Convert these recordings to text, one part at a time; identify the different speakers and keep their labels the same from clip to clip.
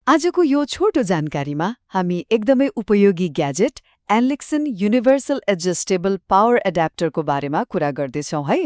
Speaker 1: आजको यो छोटो जानकारीमा हामी एकदमै उपयोगी ग्याजेट एन्लिक्सन युनिभर्सल एडजस्टेबल पावर एडाप्टरको बारेमा कुरा गर्दैछौँ है।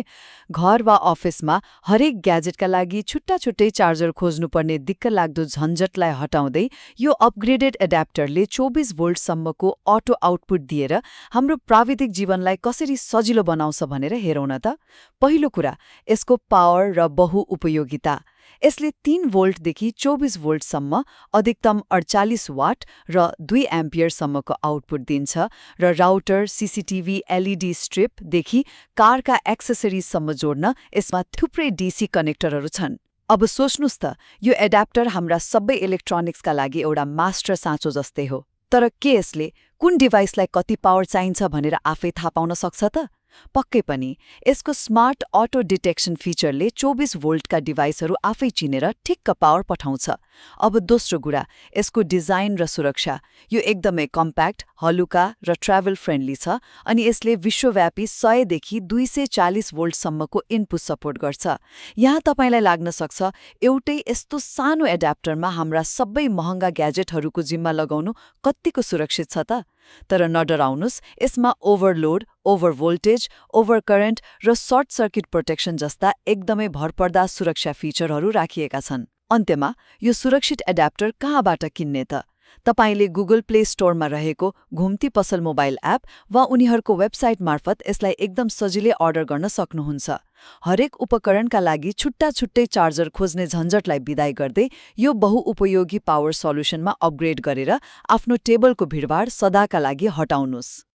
Speaker 1: घर वा अफिसमा हरेक ग्याजेटका लागि छुट्टा छुट्टै चार्जर खोज्नुपर्ने दिक्कलाग्दो झन्झटलाई हटाउँदै यो अपग्रेडेड एडाप्टरले 24 भोल्टसम्मको अटो आउटपुट दिएर हाम्रो प्राविधिक जीवनलाई कसरी सजिलो बनाउँछ भनेर हेरौँ न त। पहिलो कुरा, यसको पावर र बहुउपयोगिता। यसले 3 भोल्टदेखि 24 भोल्टसम्म अधिकतम 48 वाट र 2 एम्पियरसम्मको आउटपुट दिन्छ र राउटर, सीसीटीभी, एलईडी स्ट्रिपदेखि कारका एक्सेसरिजसम्म जोड्न यसमा थुप्रै डीसी कनेक्टरहरू छन्। अब सोच्नुस् त, यो एडाप्टर हाम्रा सबै इलेक्ट्रोनिक्सका लागि एउटा मास्टर साँचो जस्तै हो। तर के यसले कुन डिभाइसलाई कति पावर चाहिन्छ भनेर आफै थाहा पाउन सक्छ त? पक्कै पनि। यसको स्मार्ट अटो डिटेक्सन फिचरले 24 भोल्टका डिभाइसहरू आफै चिनेर ठिक्क पावर पठाउँछ। अब दोस्रो कुरा, यसको डिजाइन र सुरक्षा। यो एकदमै कम्प्याक्ट, हलुका र ट्राभल फ्रेन्डली छ अनि यसले विश्वव्यापी 100 देखि 240 भोल्टसम्मको इनपुट सपोर्ट गर्छ। यहाँ तपाईलाई लाग्न सक्छ, एउटै यस्तो सानो एडाप्टरमा हाम्रा सबै महँगा ग्याजेटहरूको जिम्मा लगाउनु कत्तिको सुरक्षित छ त? तर नडराउनुस्, यसमा overload, over voltage, over current र सर्ट सर्किट प्रोटेक्सन जस्ता एकदमै भरपर्दा सुरक्षा फिचरहरू राखिएका छन्। अन्त्यमा, यो सुरक्षित एडाप्टर कहाँबाट किन्ने त? तपाईले गुगल प्ले स्टोरमा रहेको घुम्ती पसल मोबाइल एप वा उनीहरूको वेबसाइट मार्फत यसलाई एकदम सजिलै अर्डर गर्न सक्नुहुन्छ। हरेक उपकरणका लागि छुट्टा छुट्टै चार्जर खोज्ने झन्झटलाई बिदाई गर्दै यो बहुउपयोगी पावर सल्युसनमा अपग्रेड गरेर आफ्नो टेबलको भिडभाड सदाका लागि हटाउनुस्।